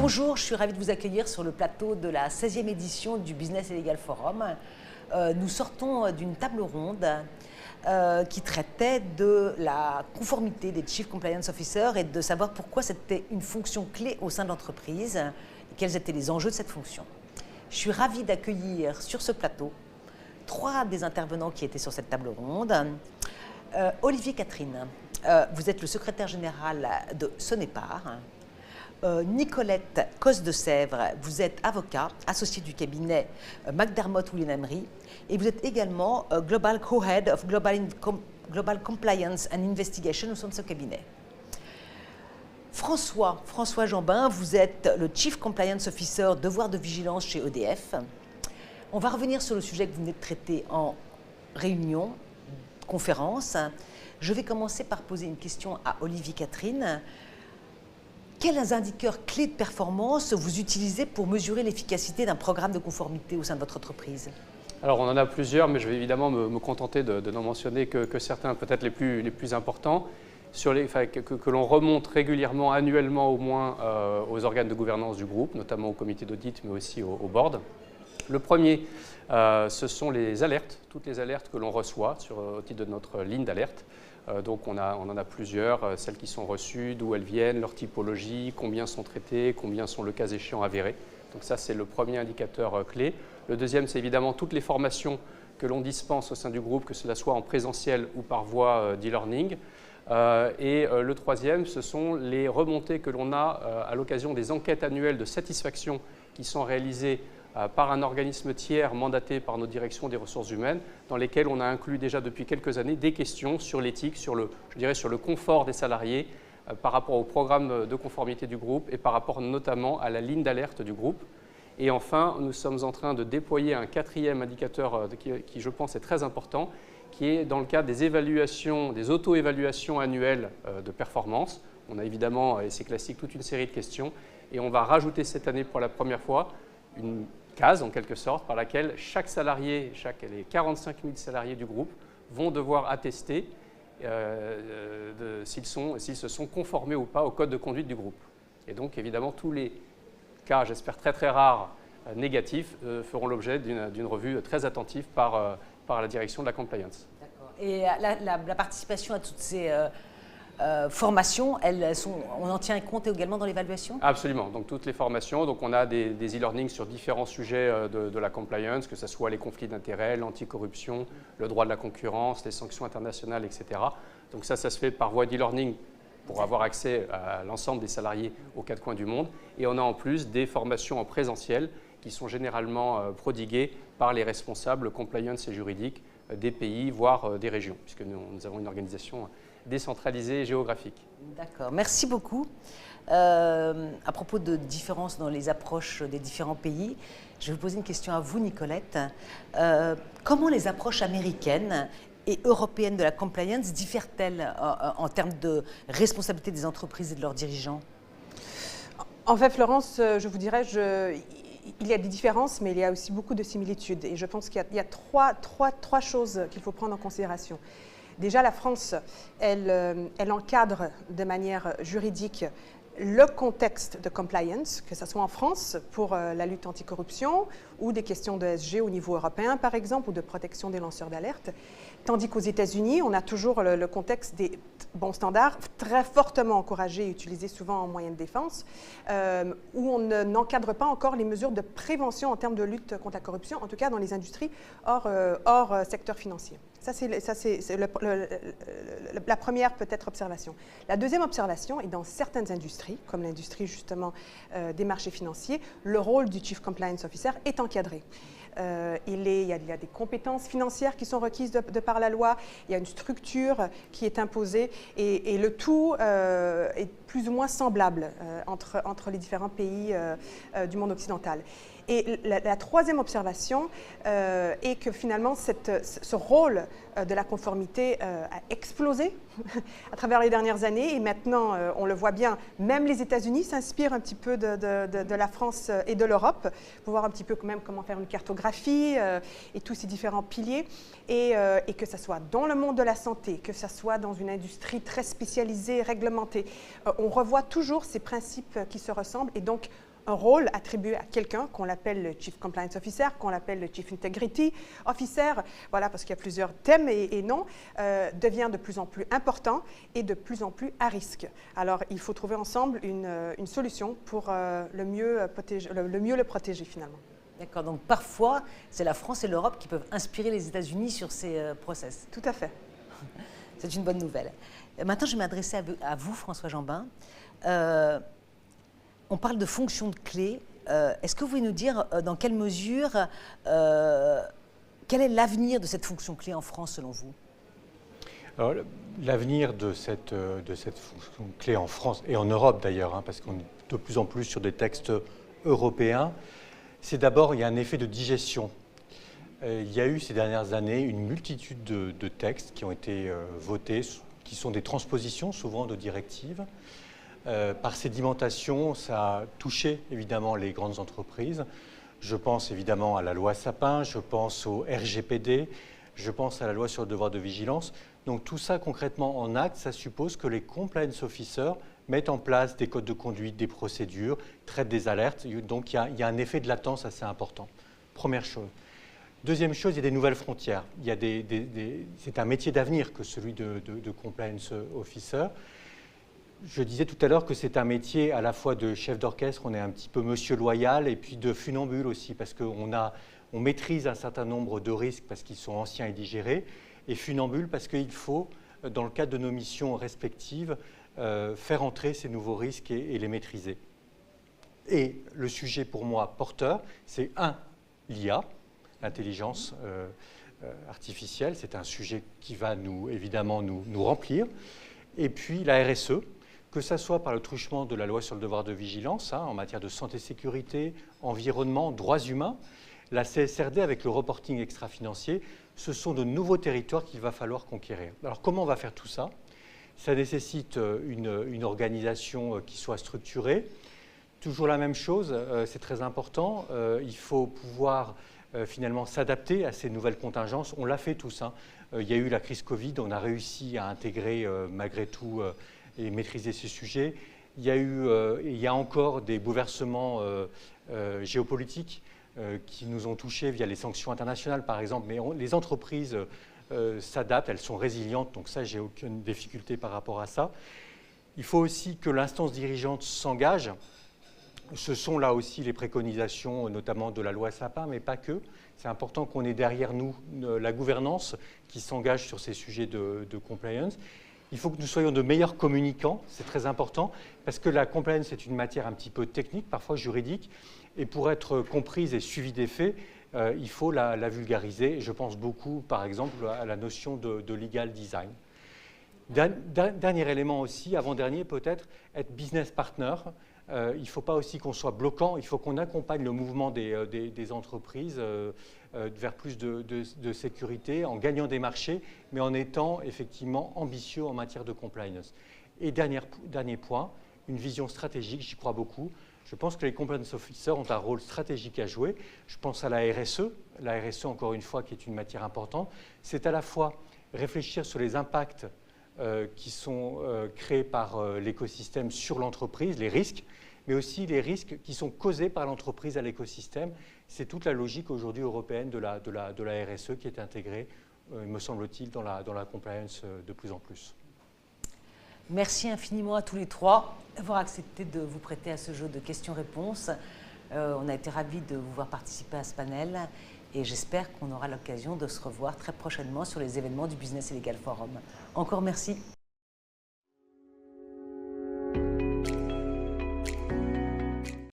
Bonjour, je suis ravie de vous accueillir sur le plateau de la 16e édition du Business et Legal Forum. Nous sortons d'une table ronde qui traitait de la conformité des Chief Compliance Officers et de savoir pourquoi c'était une fonction clé au sein de l'entreprise et quels étaient les enjeux de cette fonction. Je suis ravie d'accueillir sur ce plateau 3 des intervenants qui étaient sur cette table ronde. Olivier Catherine, vous êtes le secrétaire général de Sonepar. Nicolette Cos-de-Sèvres, vous êtes avocat, associé du cabinet McDermott William Emery, et vous êtes également Global Co-Head of Global Compliance and Investigation au sein de ce cabinet. François Jambin, vous êtes le Chief Compliance Officer devoir de vigilance chez EDF. On va revenir sur le sujet que vous venez de traiter en réunion, conférence. Je vais commencer par poser une question à Olivier Catherine. Quels indicateurs clés de performance vous utilisez pour mesurer l'efficacité d'un programme de conformité au sein de votre entreprise? Alors on en a plusieurs, mais je vais évidemment me contenter de n'en mentionner que certains, peut-être les plus importants, que l'on remonte régulièrement, annuellement au moins, aux organes de gouvernance du groupe, notamment au comité d'audit, mais aussi au board. Le premier, ce sont les alertes, toutes les alertes que l'on reçoit au titre de notre ligne d'alerte. Donc on en a plusieurs, celles qui sont reçues, d'où elles viennent, leur typologie, combien sont traitées, combien sont le cas échéant avérés. Donc ça c'est le premier indicateur clé. Le deuxième c'est évidemment toutes les formations que l'on dispense au sein du groupe, que cela soit en présentiel ou par voie d'e-learning. Et le troisième ce sont les remontées que l'on a à l'occasion des enquêtes annuelles de satisfaction qui sont réalisées par un organisme tiers mandaté par nos directions des ressources humaines, dans lesquelles on a inclus déjà depuis quelques années des questions sur l'éthique, sur le confort des salariés par rapport au programme de conformité du groupe et par rapport notamment à la ligne d'alerte du groupe. Et enfin, nous sommes en train de déployer un 4e indicateur qui, je pense, est très important, qui est dans le cadre des évaluations, des auto-évaluations annuelles de performance. On a évidemment, et c'est classique, toute une série de questions, et on va rajouter cette année pour la première fois une case en quelque sorte par laquelle chaque salarié, les 45 000 salariés du groupe vont devoir attester s'ils se sont conformés ou pas au code de conduite du groupe. Et donc évidemment tous les cas, j'espère très rares, négatifs feront l'objet d'une revue très attentive par la direction de la compliance. D'accord. Et la participation à toutes ces formations, on en tient compte également dans l'évaluation? Absolument. Donc toutes les formations, donc on a des e-learning sur différents sujets de la compliance, que ce soit les conflits d'intérêts, l'anticorruption, le droit de la concurrence, les sanctions internationales, etc. Donc ça se fait par voie d'e-learning pour avoir accès à l'ensemble des salariés aux 4 coins du monde. Et on a en plus des formations en présentiel qui sont généralement prodiguées par les responsables compliance et juridiques des pays, voire des régions, puisque nous avons une organisation décentralisée et géographique. D'accord, merci beaucoup. À propos de différences dans les approches des différents pays, je vais vous poser une question à vous, Nicolette. Comment les approches américaines et européennes de la compliance diffèrent-elles en termes de responsabilité des entreprises et de leurs dirigeants? En fait, Florence, je vous dirais, il y a des différences, mais il y a aussi beaucoup de similitudes. Et je pense qu'il y a trois choses qu'il faut prendre en considération. Déjà, la France, elle encadre de manière juridique le contexte de compliance, que ce soit en France pour la lutte anticorruption ou des questions de ESG au niveau européen, par exemple, ou de protection des lanceurs d'alerte. Tandis qu'aux États-Unis, on a toujours le contexte des bons standards, très fortement encouragés et utilisés souvent en moyen de défense, où on n'encadre pas encore les mesures de prévention en termes de lutte contre la corruption, en tout cas dans les industries hors secteur financier. Ça, c'est la première peut-être observation. La deuxième observation est dans certaines industries, comme l'industrie justement des marchés financiers, le rôle du Chief Compliance Officer est encadré. Il y a des compétences financières qui sont requises de par la loi, il y a une structure qui est imposée et le tout est plus ou moins semblable entre les différents pays du monde occidental. Et la troisième observation est que finalement ce rôle de la conformité a explosé à travers les dernières années et maintenant on le voit bien, même les États-Unis s'inspirent un petit peu de la France et de l'Europe pour voir un petit peu quand même comment faire une cartographie et tous ces différents piliers et que ce soit dans le monde de la santé, que ce soit dans une industrie très spécialisée, réglementée, on revoit toujours ces principes qui se ressemblent et donc un rôle attribué à quelqu'un qu'on appelle le Chief Compliance Officer, qu'on appelle le Chief Integrity Officer, voilà, parce qu'il y a plusieurs thèmes et noms, devient de plus en plus important et de plus en plus à risque. Alors, il faut trouver ensemble une solution pour le mieux le protéger finalement. D'accord, donc parfois, c'est la France et l'Europe qui peuvent inspirer les États-Unis sur ces process. Tout à fait. C'est une bonne nouvelle. Maintenant, je vais m'adresser à vous, François Jambin. On parle de fonctions de clé. Est-ce que vous pouvez nous dire dans quelle mesure, quel est l'avenir de cette fonction clé en France selon vous? Alors, l'avenir de cette fonction clé en France et en Europe d'ailleurs, parce qu'on est de plus en plus sur des textes européens, c'est d'abord, il y a un effet de digestion. Il y a eu ces dernières années une multitude de textes qui ont été votés, qui sont des transpositions souvent de directives. Par sédimentation, ça a touché évidemment les grandes entreprises. Je pense évidemment à la loi Sapin, je pense au RGPD, je pense à la loi sur le devoir de vigilance. Donc tout ça concrètement en acte, ça suppose que les compliance officers mettent en place des codes de conduite, des procédures, traitent des alertes. Donc il y a un effet de latence assez important. Première chose. Deuxième chose, il y a des nouvelles frontières. C'est un métier d'avenir que celui de compliance officer. Je disais tout à l'heure que c'est un métier à la fois de chef d'orchestre, on est un petit peu monsieur loyal, et puis de funambule aussi, parce qu'on maîtrise un certain nombre de risques parce qu'ils sont anciens et digérés, et funambule parce qu'il faut, dans le cadre de nos missions respectives, faire entrer ces nouveaux risques et les maîtriser. Et le sujet pour moi porteur, c'est l'IA, l'intelligence artificielle, c'est un sujet qui va évidemment nous remplir, et puis la RSE, que ce soit par le truchement de la loi sur le devoir de vigilance, en matière de santé-sécurité, environnement, droits humains, la CSRD avec le reporting extra-financier, ce sont de nouveaux territoires qu'il va falloir conquérir. Alors comment on va faire tout ça? Ça nécessite une organisation qui soit structurée. Toujours la même chose, c'est très important, il faut pouvoir finalement s'adapter à ces nouvelles contingences. On l'a fait tous. Il y a eu la crise Covid, on a réussi à intégrer malgré tout et maîtriser ces sujets. Il y a encore des bouleversements géopolitiques qui nous ont touchés via les sanctions internationales par exemple, mais les entreprises s'adaptent, elles sont résilientes, donc ça, j'ai aucune difficulté par rapport à ça. Il faut aussi que l'instance dirigeante s'engage. Ce sont là aussi les préconisations, notamment de la loi Sapin, mais pas que. C'est important qu'on ait derrière nous la gouvernance qui s'engage sur ces sujets de compliance. Il faut que nous soyons de meilleurs communicants, c'est très important, parce que la compliance est une matière un petit peu technique, parfois juridique, et pour être comprise et suivie des faits, il faut la vulgariser. Et je pense beaucoup, par exemple, à la notion de legal design. Dernier élément aussi, avant-dernier peut-être, être business partner. Il ne faut pas aussi qu'on soit bloquant, il faut qu'on accompagne le mouvement des entreprises vers plus de sécurité, en gagnant des marchés, mais en étant effectivement ambitieux en matière de compliance. Et dernier point, une vision stratégique, j'y crois beaucoup. Je pense que les compliance officers ont un rôle stratégique à jouer. Je pense à la RSE encore une fois qui est une matière importante. C'est à la fois réfléchir sur les impacts qui sont créés par l'écosystème sur l'entreprise, les risques, mais aussi les risques qui sont causés par l'entreprise à l'écosystème. C'est toute la logique aujourd'hui européenne de la RSE qui est intégrée, me semble-t-il, dans la compliance de plus en plus. Merci infiniment à tous les trois d'avoir accepté de vous prêter à ce jeu de questions-réponses. On a été ravis de vous voir participer à ce panel et j'espère qu'on aura l'occasion de se revoir très prochainement sur les événements du Business et Legal Forum. Encore merci.